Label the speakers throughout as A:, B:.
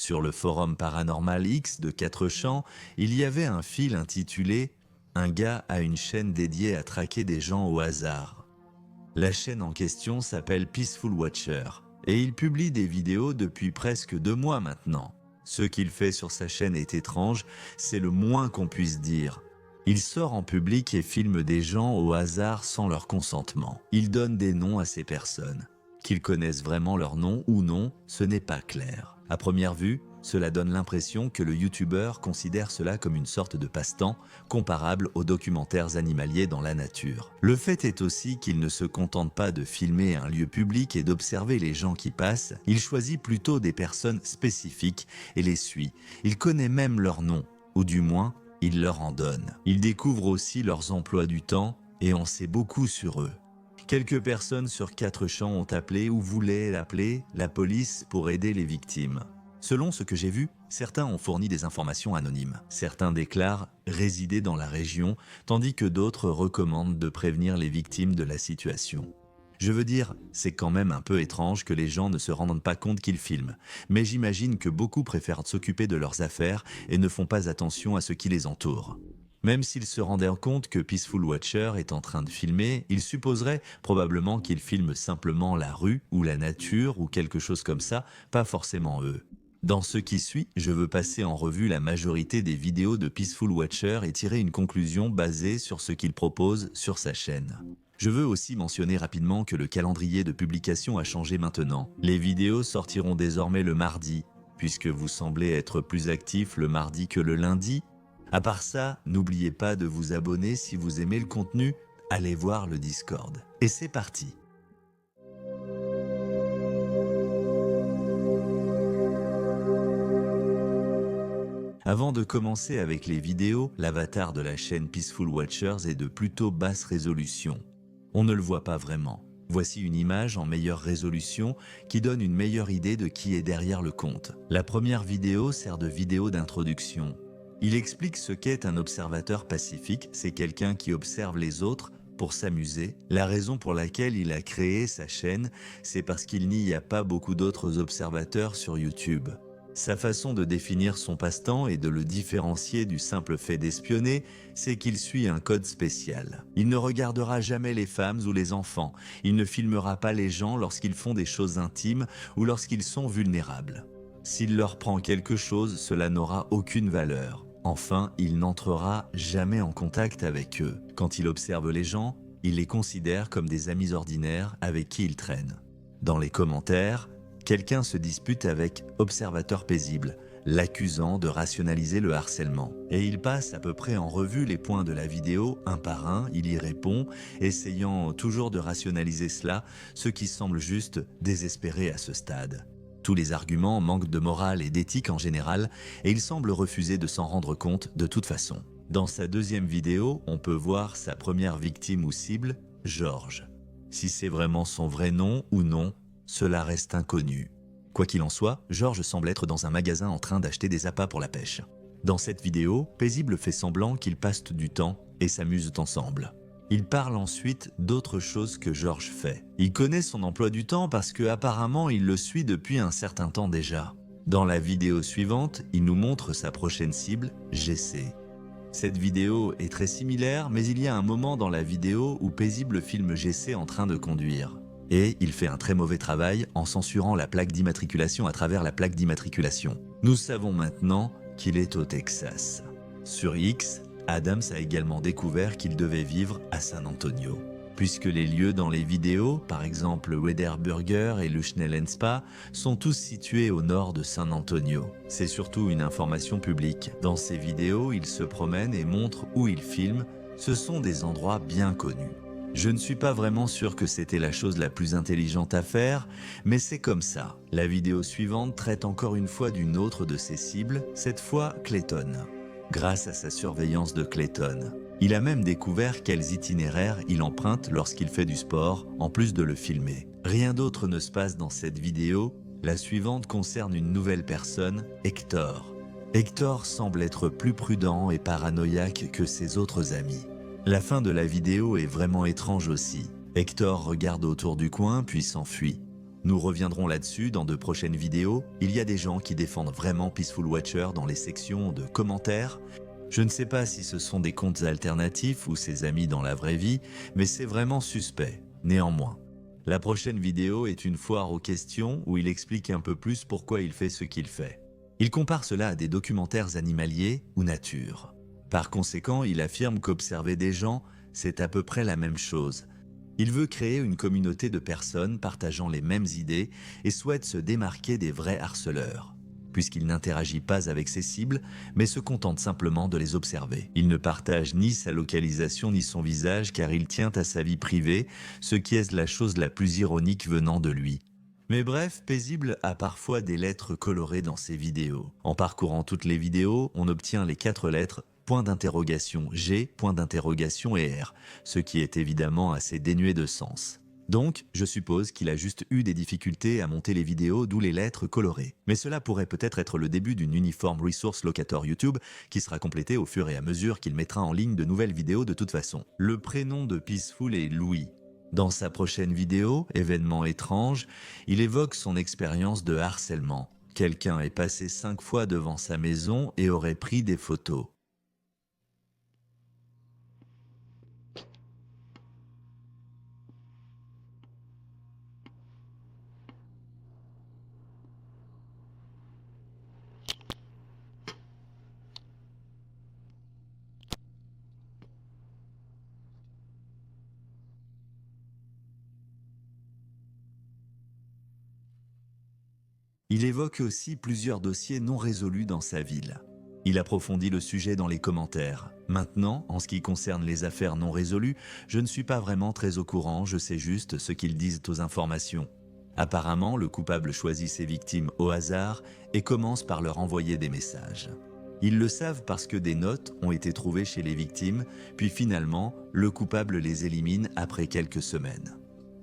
A: Sur le forum Paranormal X de Quatre-Champs, il y avait un fil intitulé « Un gars a une chaîne dédiée à traquer des gens au hasard ». La chaîne en question s'appelle Peaceful Watcher et il publie des vidéos depuis presque 2 mois maintenant. Ce qu'il fait sur sa chaîne est étrange, c'est le moins qu'on puisse dire. Il sort en public et filme des gens au hasard sans leur consentement. Il donne des noms à ces personnes. Qu'ils connaissent vraiment leur nom ou non, ce n'est pas clair. À première vue, cela donne l'impression que le youtubeur considère cela comme une sorte de passe-temps comparable aux documentaires animaliers dans la nature. Le fait est aussi qu'il ne se contente pas de filmer un lieu public et d'observer les gens qui passent, il choisit plutôt des personnes spécifiques et les suit. Il connaît même leur nom, ou du moins, il leur en donne. Il découvre aussi leurs emplois du temps et en sait beaucoup sur eux. Quelques personnes sur Quatre-Champs ont appelé ou voulaient appeler la police pour aider les victimes. Selon ce que j'ai vu, certains ont fourni des informations anonymes. Certains déclarent résider dans la région, tandis que d'autres recommandent de prévenir les victimes de la situation. Je veux dire, c'est quand même un peu étrange que les gens ne se rendent pas compte qu'ils filment, mais j'imagine que beaucoup préfèrent s'occuper de leurs affaires et ne font pas attention à ce qui les entoure. Même s'ils se rendaient compte que Peaceful Watcher est en train de filmer, ils supposeraient probablement qu'ils filment simplement la rue ou la nature ou quelque chose comme ça, pas forcément eux. Dans ce qui suit, je veux passer en revue la majorité des vidéos de Peaceful Watcher et tirer une conclusion basée sur ce qu'il propose sur sa chaîne. Je veux aussi mentionner rapidement que le calendrier de publication a changé maintenant. Les vidéos sortiront désormais le mardi, puisque vous semblez être plus actif le mardi que le lundi. À part ça, n'oubliez pas de vous abonner si vous aimez le contenu, allez voir le Discord. Et c'est parti! Avant de commencer avec les vidéos, l'avatar de la chaîne Peaceful Watchers est de plutôt basse résolution. On ne le voit pas vraiment. Voici une image en meilleure résolution qui donne une meilleure idée de qui est derrière le compte. La première vidéo sert de vidéo d'introduction. Il explique ce qu'est un observateur pacifique, c'est quelqu'un qui observe les autres pour s'amuser. La raison pour laquelle il a créé sa chaîne, c'est parce qu'il n'y a pas beaucoup d'autres observateurs sur YouTube. Sa façon de définir son passe-temps et de le différencier du simple fait d'espionner, c'est qu'il suit un code spécial. Il ne regardera jamais les femmes ou les enfants, il ne filmera pas les gens lorsqu'ils font des choses intimes ou lorsqu'ils sont vulnérables. S'il leur prend quelque chose, cela n'aura aucune valeur. Enfin, il n'entrera jamais en contact avec eux. Quand il observe les gens, il les considère comme des amis ordinaires avec qui il traîne. Dans les commentaires, quelqu'un se dispute avec Observateur paisible, l'accusant de rationaliser le harcèlement. Et il passe à peu près en revue les points de la vidéo, un par un, il y répond, essayant toujours de rationaliser cela, ce qui semble juste désespéré à ce stade. Tous les arguments manquent de morale et d'éthique en général, et il semble refuser de s'en rendre compte de toute façon. Dans sa deuxième vidéo, on peut voir sa première victime ou cible, Georges. Si c'est vraiment son vrai nom ou non, cela reste inconnu. Quoi qu'il en soit, Georges semble être dans un magasin en train d'acheter des appâts pour la pêche. Dans cette vidéo, Paisible fait semblant qu'ils passent du temps et s'amusent ensemble. Il parle ensuite d'autre chose que Georges fait. Il connaît son emploi du temps parce que apparemment il le suit depuis un certain temps déjà. Dans la vidéo suivante, il nous montre sa prochaine cible, GC. Cette vidéo est très similaire, mais il y a un moment dans la vidéo où Paisible filme GC en train de conduire. Et il fait un très mauvais travail en censurant la plaque d'immatriculation à travers la plaque d'immatriculation. Nous savons maintenant qu'il est au Texas. Sur X, Adams a également découvert qu'il devait vivre à San Antonio. Puisque les lieux dans les vidéos, par exemple Whataburger et le Schnellen Spa, sont tous situés au nord de San Antonio. C'est surtout une information publique. Dans ces vidéos, il se promène et montre où il filme. Ce sont des endroits bien connus. Je ne suis pas vraiment sûr que c'était la chose la plus intelligente à faire, mais c'est comme ça. La vidéo suivante traite encore une fois d'une autre de ses cibles, cette fois Clayton. Grâce à sa surveillance de Clayton, il a même découvert quels itinéraires il emprunte lorsqu'il fait du sport, en plus de le filmer. Rien d'autre ne se passe dans cette vidéo. La suivante concerne une nouvelle personne, Hector. Hector semble être plus prudent et paranoïaque que ses autres amis. La fin de la vidéo est vraiment étrange aussi. Hector regarde autour du coin puis s'enfuit. Nous reviendrons là-dessus dans de prochaines vidéos. Il y a des gens qui défendent vraiment Peaceful Watcher dans les sections de commentaires. Je ne sais pas si ce sont des comptes alternatifs ou ses amis dans la vraie vie, mais c'est vraiment suspect, néanmoins. La prochaine vidéo est une foire aux questions où il explique un peu plus pourquoi il fait ce qu'il fait. Il compare cela à des documentaires animaliers ou nature. Par conséquent, il affirme qu'observer des gens, c'est à peu près la même chose. Il veut créer une communauté de personnes partageant les mêmes idées et souhaite se démarquer des vrais harceleurs, puisqu'il n'interagit pas avec ses cibles, mais se contente simplement de les observer. Il ne partage ni sa localisation ni son visage car il tient à sa vie privée, ce qui est la chose la plus ironique venant de lui. Mais bref, Paisible a parfois des lettres colorées dans ses vidéos. En parcourant toutes les vidéos, on obtient les 4 lettres point d'interrogation G, point d'interrogation et R, ce qui est évidemment assez dénué de sens. Donc, je suppose qu'il a juste eu des difficultés à monter les vidéos, d'où les lettres colorées. Mais cela pourrait peut-être être le début d'une Uniform Resource Locator YouTube qui sera complétée au fur et à mesure qu'il mettra en ligne de nouvelles vidéos de toute façon. Le prénom de Peaceful est Louis. Dans sa prochaine vidéo, Événement étrange, il évoque son expérience de harcèlement. Quelqu'un est passé 5 fois devant sa maison et aurait pris des photos. Il évoque aussi plusieurs dossiers non résolus dans sa ville. Il approfondit le sujet dans les commentaires. Maintenant, en ce qui concerne les affaires non résolues, je ne suis pas vraiment très au courant, je sais juste ce qu'ils disent aux informations. Apparemment, le coupable choisit ses victimes au hasard et commence par leur envoyer des messages. Ils le savent parce que des notes ont été trouvées chez les victimes, puis finalement, le coupable les élimine après quelques semaines.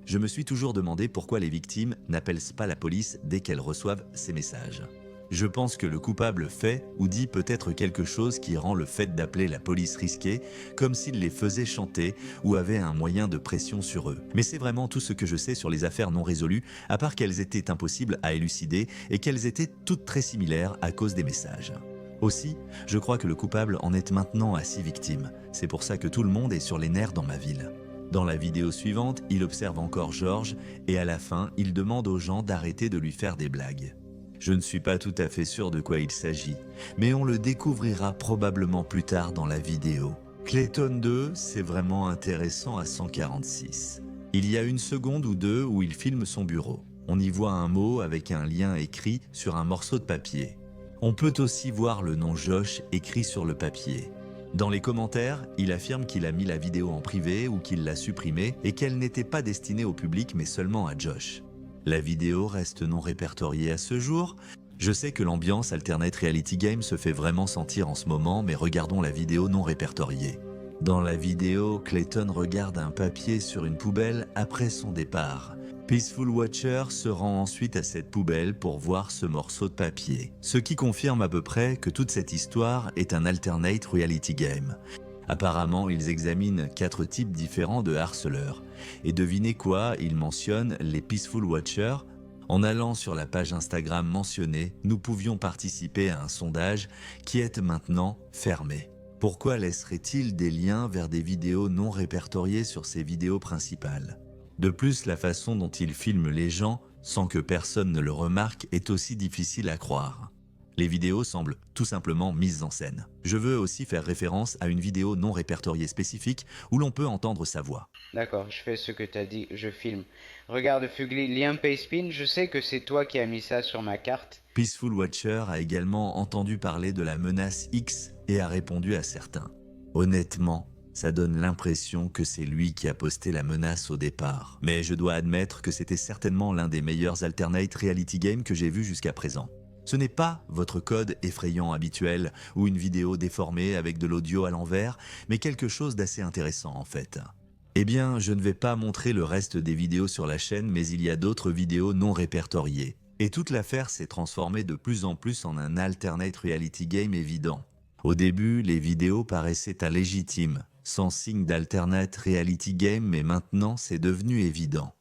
A: Je me suis toujours demandé pourquoi les victimes n'appellent pas la police dès qu'elles reçoivent ces messages. Je pense que le coupable fait ou dit peut-être quelque chose qui rend le fait d'appeler la police risqué, comme s'il les faisait chanter ou avait un moyen de pression sur eux. Mais c'est vraiment tout ce que je sais sur les affaires non résolues, à part qu'elles étaient impossibles à élucider et qu'elles étaient toutes très similaires à cause des messages. Aussi, je crois que le coupable en est maintenant à 6 victimes. C'est pour ça que tout le monde est sur les nerfs dans ma ville. Dans la vidéo suivante, il observe encore George et à la fin, il demande aux gens d'arrêter de lui faire des blagues. Je ne suis pas tout à fait sûr de quoi il s'agit, mais on le découvrira probablement plus tard dans la vidéo. Clayton 2, c'est vraiment intéressant à 146. Il y a une seconde ou deux où il filme son bureau. On y voit un mot avec un lien écrit sur un morceau de papier. On peut aussi voir le nom Josh écrit sur le papier. Dans les commentaires, il affirme qu'il a mis la vidéo en privé ou qu'il l'a supprimée et qu'elle n'était pas destinée au public mais seulement à Josh. La vidéo reste non répertoriée à ce jour. Je sais que l'ambiance Alternate Reality Game se fait vraiment sentir en ce moment, mais regardons la vidéo non répertoriée. Dans la vidéo, Clayton regarde un papier sur une poubelle après son départ. Peaceful Watcher se rend ensuite à cette poubelle pour voir ce morceau de papier. Ce qui confirme à peu près que toute cette histoire est un alternate reality game. Apparemment, ils examinent 4 types différents de harceleurs. Et devinez quoi, ils mentionnent les Peaceful Watchers. En allant sur la page Instagram mentionnée, nous pouvions participer à un sondage qui est maintenant fermé. Pourquoi laisserait-il des liens vers des vidéos non répertoriées sur ses vidéos principales ? De plus, la façon dont il filme les gens, sans que personne ne le remarque, est aussi difficile à croire. Les vidéos semblent tout simplement mises en scène. Je veux aussi faire référence à une vidéo non répertoriée spécifique où l'on peut entendre sa voix.
B: D'accord, je fais ce que t'as dit, je filme. Regarde Fugly, lien Payspin, je sais que c'est toi qui as mis ça sur ma carte.
A: Peaceful Watcher a également entendu parler de la menace X et a répondu à certains. Honnêtement, ça donne l'impression que c'est lui qui a posté la menace au départ. Mais je dois admettre que c'était certainement l'un des meilleurs alternate reality games que j'ai vu jusqu'à présent. Ce n'est pas votre code effrayant habituel ou une vidéo déformée avec de l'audio à l'envers, mais quelque chose d'assez intéressant en fait. Eh bien, je ne vais pas montrer le reste des vidéos sur la chaîne, mais il y a d'autres vidéos non répertoriées. Et toute l'affaire s'est transformée de plus en plus en un alternate reality game évident. Au début, les vidéos paraissaient illégitimes, sans signe d'alternate reality game, mais maintenant c'est devenu évident.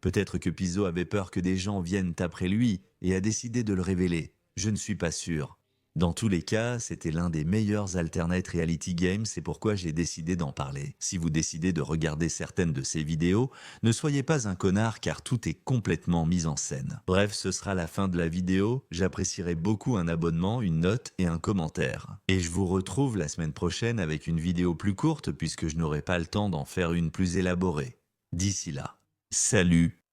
A: Peut-être que Pizzo avait peur que des gens viennent après lui et a décidé de le révéler. Je ne suis pas sûr. Dans tous les cas, c'était l'un des meilleurs alternate reality games, c'est pourquoi j'ai décidé d'en parler. Si vous décidez de regarder certaines de ces vidéos, ne soyez pas un connard car tout est complètement mis en scène. Bref, ce sera la fin de la vidéo, j'apprécierais beaucoup un abonnement, une note et un commentaire. Et je vous retrouve la semaine prochaine avec une vidéo plus courte puisque je n'aurai pas le temps d'en faire une plus élaborée. D'ici là, salut!